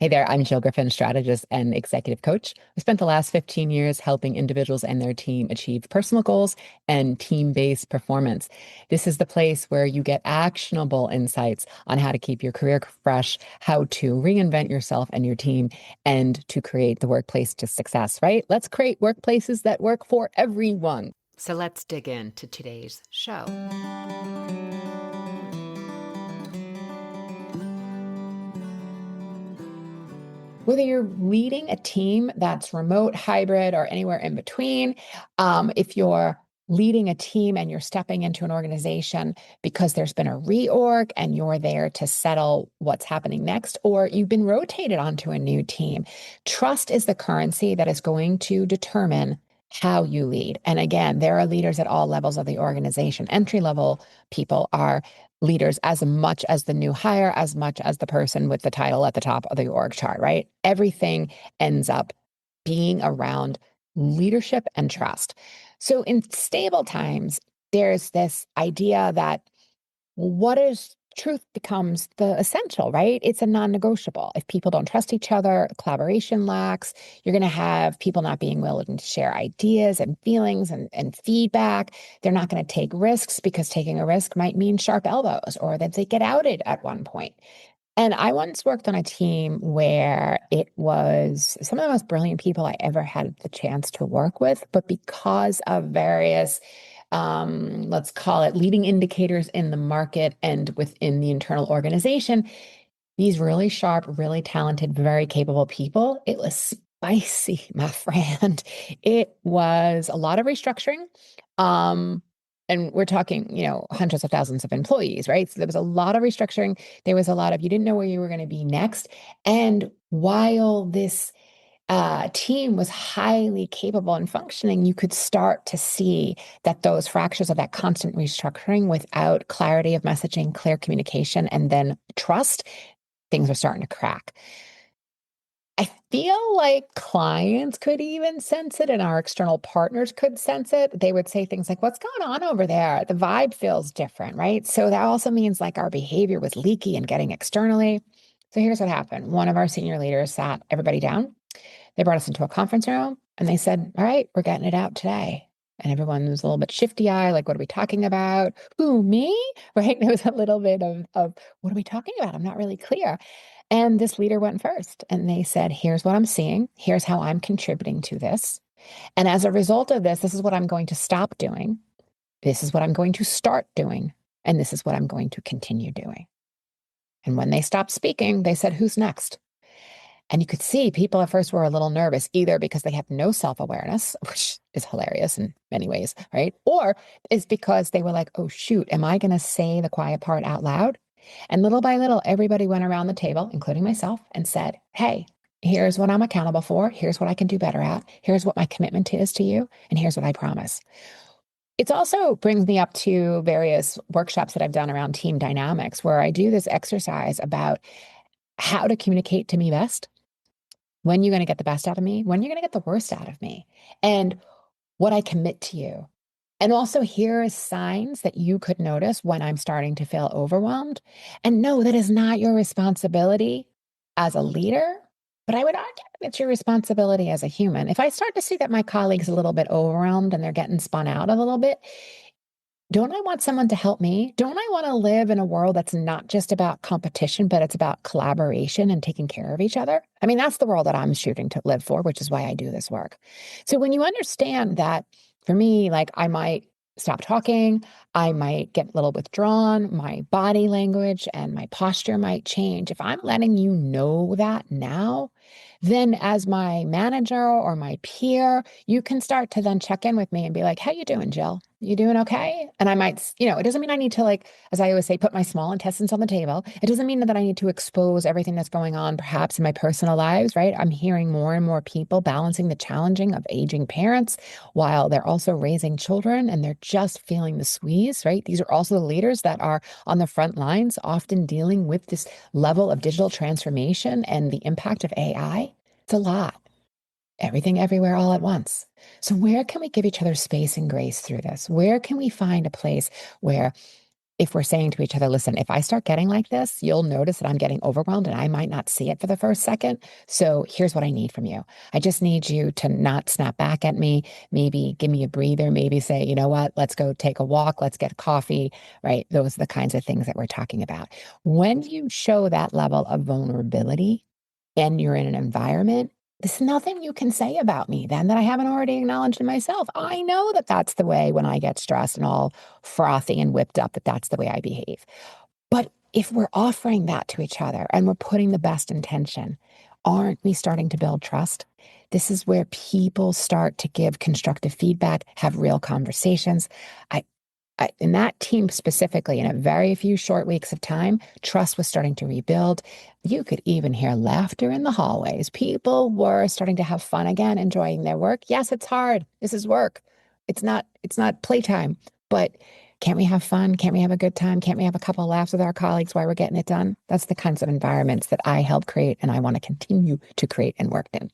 Hey there, I'm Jill Griffin, strategist and executive coach. I spent the last 15 years helping individuals and their team achieve personal goals and team-based performance. This is the place where you get actionable insights on how to keep your career fresh, how to reinvent yourself and your team, and to create the workplace to success, right? Let's create workplaces that work for everyone. So let's dig into today's show. Whether you're leading a team that's remote, hybrid, or anywhere in between, if you're leading a team and you're stepping into an organization because there's been a reorg and you're there to settle what's happening next, or you've been rotated onto a new team, trust is the currency that is going to determine how you lead. And again, there are leaders at all levels of the organization. Entry level people are leaders as much as the new hire, as much as the person with the title at the top of the org chart, right? Everything ends up being around leadership and trust. So in stable times, there's this idea that what is truth becomes the essential, right? It's a non-negotiable. If people don't trust each other, collaboration lacks, you're going to have people not being willing to share ideas and feelings and feedback. They're not going to take risks because taking a risk might mean sharp elbows or that they get outed at one point. And I once worked on a team where it was some of the most brilliant people I ever had the chance to work with, but because of various let's call it leading indicators in the market and within the internal organization, these really sharp, really talented, very capable people, it was spicy, my friend. It was a lot of restructuring. And we're talking, hundreds of thousands of employees, right? So there was a lot of restructuring. There was a lot of, you didn't know where you were going to be next. And while this team was highly capable and functioning, you could start to see that those fractures of that constant restructuring without clarity of messaging, clear communication, and then trust, things are starting to crack. I feel like clients could even sense it and our external partners could sense it. They would say things like, what's going on over there? The vibe feels different, right? So that also means like our behavior was leaky and getting externally. So here's what happened. One of our senior leaders sat everybody down. They brought us into a conference room and they said, all right, we're getting it out today. And everyone was a little bit shifty eye, like, what are we talking about? Who, me? Right? There was a little bit of what are we talking about? I'm not really clear. And this leader went first and they said, here's what I'm seeing. Here's how I'm contributing to this. And as a result of this, this is what I'm going to stop doing. This is what I'm going to start doing. And this is what I'm going to continue doing. And when they stopped speaking, they said, who's next? And you could see people at first were a little nervous, either because they have no self-awareness, which is hilarious in many ways, right? Or is because they were like, oh, shoot, am I going to say the quiet part out loud? And little by little, everybody went around the table, including myself, and said, hey, here's what I'm accountable for. Here's what I can do better at. Here's what my commitment is to you. And here's what I promise. It also brings me up to various workshops that I've done around team dynamics, where I do this exercise about how to communicate to me best, when you're going to get the best out of me, when you're going to get the worst out of me, and what I commit to you. And also, here are signs that you could notice when I'm starting to feel overwhelmed. And no, that is not your responsibility as a leader, but I would argue it's your responsibility as a human. If I start to see that my colleague's a little bit overwhelmed and they're getting spun out a little bit, don't I want someone to help me? Don't I want to live in a world that's not just about competition, but it's about collaboration and taking care of each other? I mean, that's the world that I'm shooting to live for, which is why I do this work. So when you understand that, for me, like, I might stop talking, I might get a little withdrawn, my body language and my posture might change. If I'm letting you know that now, then as my manager or my peer, you can start to then check in with me and be like, how you doing, Jill? You doing okay? And I might, it doesn't mean I need to, like, as I always say, put my small intestines on the table. It doesn't mean that I need to expose everything that's going on, perhaps in my personal lives, right? I'm hearing more and more people balancing the challenging of aging parents while they're also raising children and they're just feeling the squeeze, right? These are also the leaders that are on the front lines, often dealing with this level of digital transformation and the impact of AI. It's a lot. Everything, everywhere, all at once. So where can we give each other space and grace through this? Where can we find a place where if we're saying to each other, listen, if I start getting like this, you'll notice that I'm getting overwhelmed and I might not see it for the first second. So here's what I need from you. I just need you to not snap back at me. Maybe give me a breather. Maybe say, you know what, let's go take a walk. Let's get coffee, right? Those are the kinds of things that we're talking about. When you show that level of vulnerability and you're in an environment, there's nothing you can say about me then that I haven't already acknowledged in myself. I know that that's the way when I get stressed and all frothy and whipped up, that that's the way I behave. But if we're offering that to each other and we're putting the best intention, aren't we starting to build trust? This is where people start to give constructive feedback, have real conversations. I, in that team specifically, in a very few short weeks of time, trust was starting to rebuild. You could even hear laughter in the hallways. People were starting to have fun again, enjoying their work. Yes, it's hard. This is work. It's not playtime, but can't we have fun? Can't we have a good time? Can't we have a couple of laughs with our colleagues while we're getting it done? That's the kinds of environments that I help create and I want to continue to create and work in.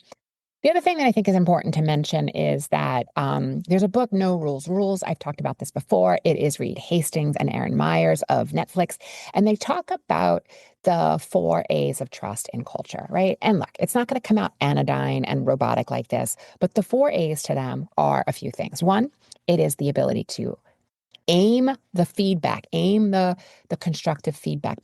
The other thing that I think is important to mention is that there's a book, No Rules Rules. I've talked about this before. It is Reed Hastings and Aaron Myers of Netflix. And they talk about the 4 A's of trust in culture, right? And look, it's not going to come out anodyne and robotic like this, but the 4 A's to them are a few things. One, it is the ability to aim the feedback, aim the constructive feedback.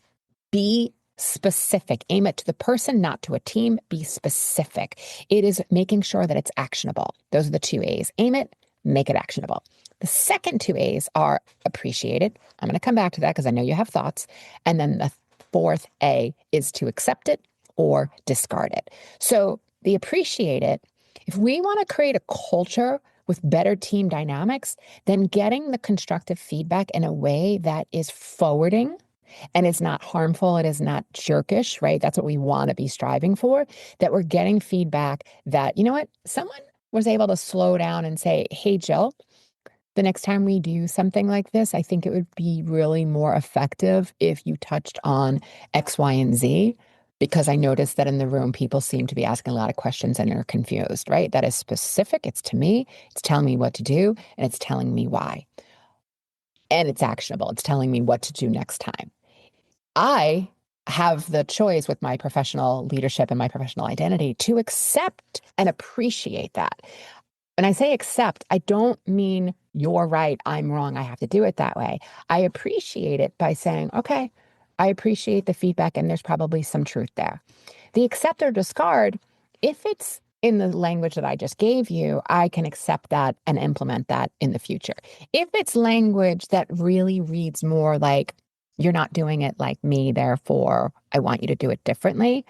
Be specific. Aim it to the person, not to a team. Be specific. It is making sure that it's actionable. Those are the 2 A's. Aim it, make it actionable. The second 2 A's are appreciate it. I'm going to come back to that because I know you have thoughts. And then the fourth A is to accept it or discard it. So the appreciate it, if we want to create a culture with better team dynamics, then getting the constructive feedback in a way that is forwarding and it's not harmful, it is not jerkish, right? That's what we want to be striving for, that we're getting feedback that, you know what, someone was able to slow down and say, hey, Jill, the next time we do something like this, I think it would be really more effective if you touched on X, Y, and Z, because I noticed that in the room, people seem to be asking a lot of questions and are confused, right? That is specific. It's to me. It's telling me what to do, and it's telling me why. And it's actionable. It's telling me what to do next time. I have the choice with my professional leadership and my professional identity to accept and appreciate that. When I say accept, I don't mean you're right, I'm wrong, I have to do it that way. I appreciate it by saying, okay, I appreciate the feedback and there's probably some truth there. The accept or discard, if it's in the language that I just gave you, I can accept that and implement that in the future. If it's language that really reads more like, you're not doing it like me, therefore I want you to do it differently,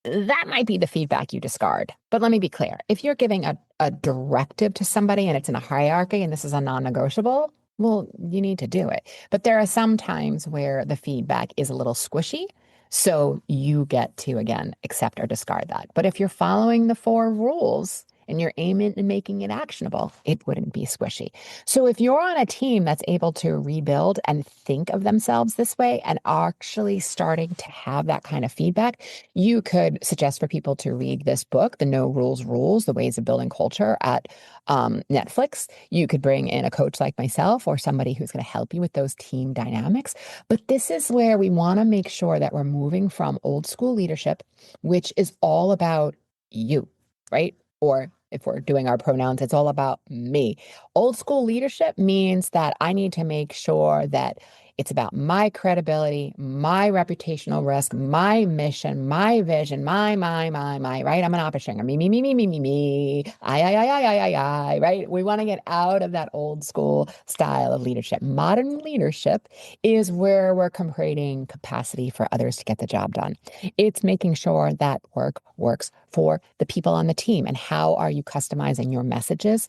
that might be the feedback you discard. But let me be clear. If you're giving a directive to somebody and it's in a hierarchy and this is a non-negotiable, well, you need to do it. But there are some times where the feedback is a little squishy. So you get to, again, accept or discard that. But if you're following the 4 rules and you're aiming and making it actionable, it wouldn't be squishy. So if you're on a team that's able to rebuild and think of themselves this way and actually starting to have that kind of feedback, you could suggest for people to read this book, The No Rules Rules, The Ways of Building Culture at Netflix. You could bring in a coach like myself or somebody who's going to help you with those team dynamics. But this is where we want to make sure that we're moving from old school leadership, which is all about you, right? Or if we're doing our pronouns, it's all about me. Old school leadership means that I need to make sure that it's about my credibility, my reputational risk, my mission, my vision, my, right? I'm an opera singer. Me. I, right? We want to get out of that old school style of leadership. Modern leadership is where we're creating capacity for others to get the job done. It's making sure that work works for the people on the team. And how are you customizing your messages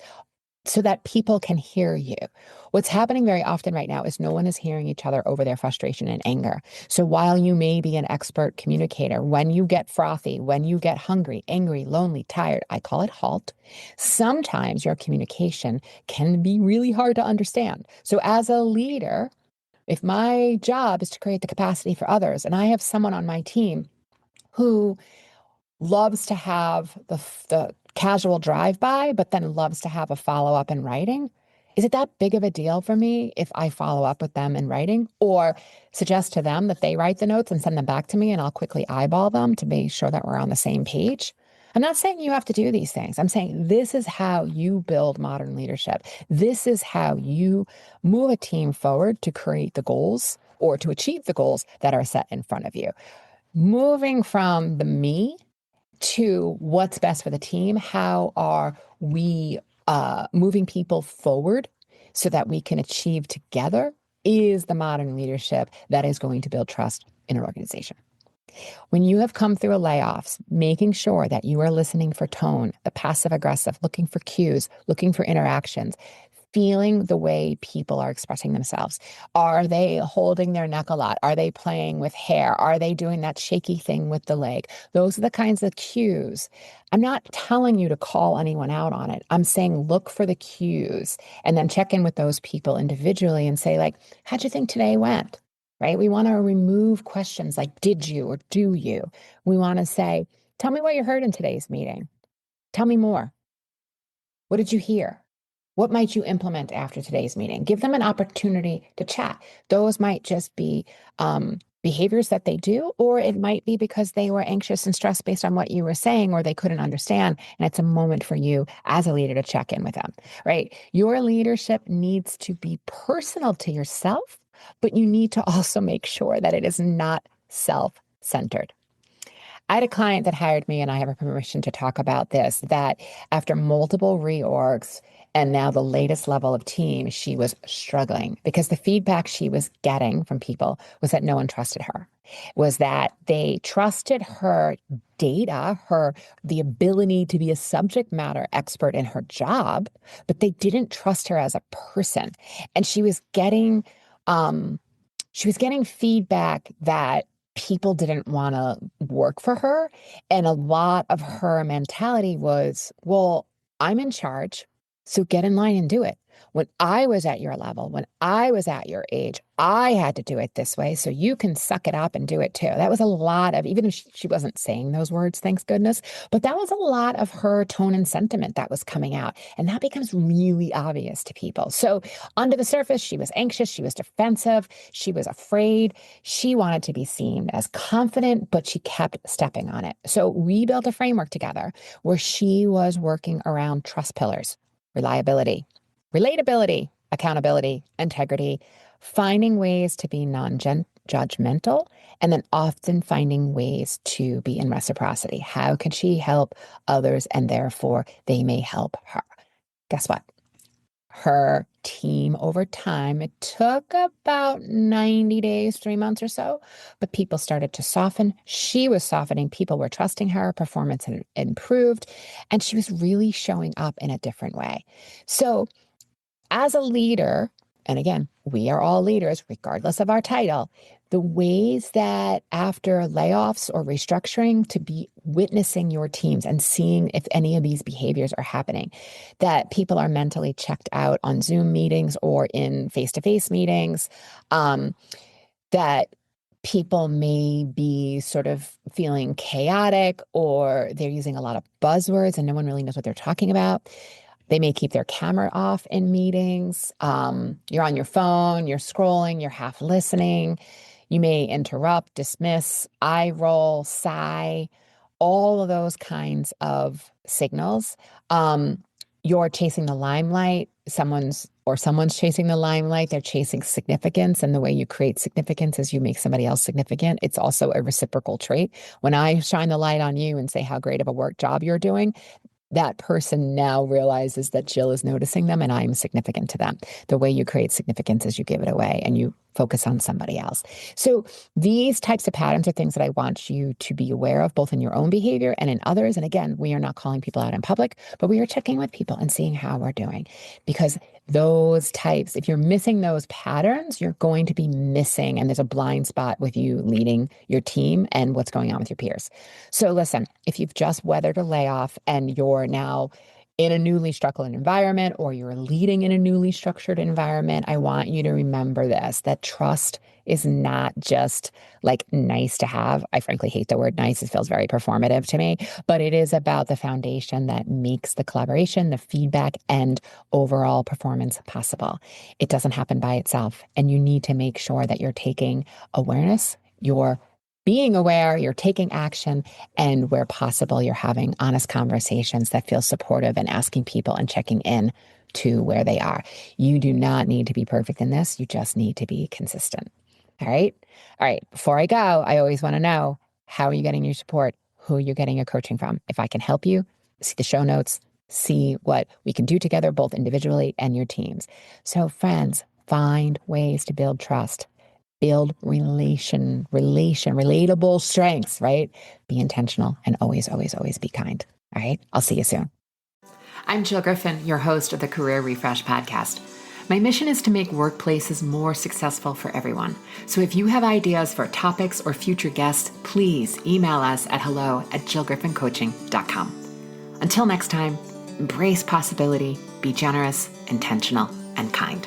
so that people can hear you? What's happening very often right now is no one is hearing each other over their frustration and anger. So while you may be an expert communicator, when you get frothy, when you get hungry, angry, lonely, tired, I call it halt, sometimes your communication can be really hard to understand. So as a leader, if my job is to create the capacity for others, and I have someone on my team who loves to have the casual drive-by, but then loves to have a follow-up in writing, Is it that big of a deal for me if I follow up with them in writing or suggest to them that they write the notes and send them back to me and I'll quickly eyeball them to make sure that we're on the same page? I'm not saying you have to do these things. I'm saying this is how you build modern leadership. This is how you move a team forward to create the goals or to achieve the goals that are set in front of you. Moving from the me to what's best for the team. How are we moving people forward so that we can achieve together is the modern leadership that is going to build trust in an organization. When you have come through a layoffs, making sure that you are listening for tone, the passive aggressive, looking for cues, looking for interactions, feeling the way people are expressing themselves. Are they holding their neck a lot? Are they playing with hair? Are they doing that shaky thing with the leg? Those are the kinds of cues. I'm not telling you to call anyone out on it. I'm saying look for the cues and then check in with those people individually and say, like, how'd you think today went? Right? We want to remove questions like, did you or do you? We want to say, tell me what you heard in today's meeting. Tell me more. What did you hear? What might you implement after today's meeting? Give them an opportunity to chat. Those might just be behaviors that they do, or it might be because they were anxious and stressed based on what you were saying, or they couldn't understand. And it's a moment for you as a leader to check in with them, right? Your leadership needs to be personal to yourself, but you need to also make sure that it is not self-centered. I had a client that hired me, and I have a permission to talk about this, that after multiple reorgs and now the latest level of team, she was struggling because the feedback she was getting from people was that no one trusted her, was that they trusted her data, the ability to be a subject matter expert in her job, but they didn't trust her as a person. And she was getting feedback that people didn't want to work for her. And a lot of her mentality was, well, I'm in charge, so get in line and do it. When I was at your level, when I was at your age, I had to do it this way, so you can suck it up and do it too. That was a lot of, even if she wasn't saying those words, thanks goodness, but that was a lot of her tone and sentiment that was coming out. And that becomes really obvious to people. So under the surface, she was anxious, she was defensive, she was afraid, she wanted to be seen as confident, but she kept stepping on it. So we built a framework together where she was working around trust pillars: reliability, relatability, accountability, integrity, finding ways to be non-judgmental, and then often finding ways to be in reciprocity. How can she help others and therefore they may help her? Guess what? Her team over time, it took about 90 days, 3 months or so, but people started to soften. She was softening. People were trusting her. Performance had improved, and she was really showing up in a different way. So as a leader, and again, we are all leaders, regardless of our title, the ways that after layoffs or restructuring to be witnessing your teams and seeing if any of these behaviors are happening, that people are mentally checked out on Zoom meetings or in face-to-face meetings, that people may be sort of feeling chaotic or they're using a lot of buzzwords and no one really knows what they're talking about. They may keep their camera off in meetings. You're on your phone, you're scrolling, you're half listening. You may interrupt, dismiss, eye roll, sigh, all of those kinds of signals. You're chasing the limelight. Someone's chasing the limelight. They're chasing significance. And the way you create significance is you make somebody else significant. It's also a reciprocal trait. When I shine the light on you and say how great of a work job you're doing, that person now realizes that Jill is noticing them and I'm significant to them. The way you create significance is you give it away and you focus on somebody else. So these types of patterns are things that I want you to be aware of, both in your own behavior and in others. And again, we are not calling people out in public, but we are checking with people and seeing how we're doing. Because those types, if you're missing those patterns, you're going to be missing, and there's a blind spot with you leading your team and what's going on with your peers. So listen, if you've just weathered a layoff and you're now in a newly structured environment or you're leading in a newly structured environment, I want you to remember this, that trust is not just like nice to have. I frankly hate the word nice. It feels very performative to me, but it is about the foundation that makes the collaboration, the feedback, and overall performance possible. It doesn't happen by itself. And you need to make sure that you're taking awareness, you're being aware, you're taking action, and where possible, you're having honest conversations that feel supportive and asking people and checking in to where they are. You do not need to be perfect in this. You just need to be consistent. All right. All right. Before I go, I always want to know, how are you getting your support? Who you're getting your coaching from? If I can help you, see the show notes, see what we can do together, both individually and your teams. So friends, find ways to build trust. Build relatable strengths, right? Be intentional and always, always, always be kind. All right. I'll see you soon. I'm Jill Griffin, your host of the Career Refresh podcast. My mission is to make workplaces more successful for everyone. So if you have ideas for topics or future guests, please email us at hello@jillgriffincoaching.com. Until next time, embrace possibility, be generous, intentional, and kind.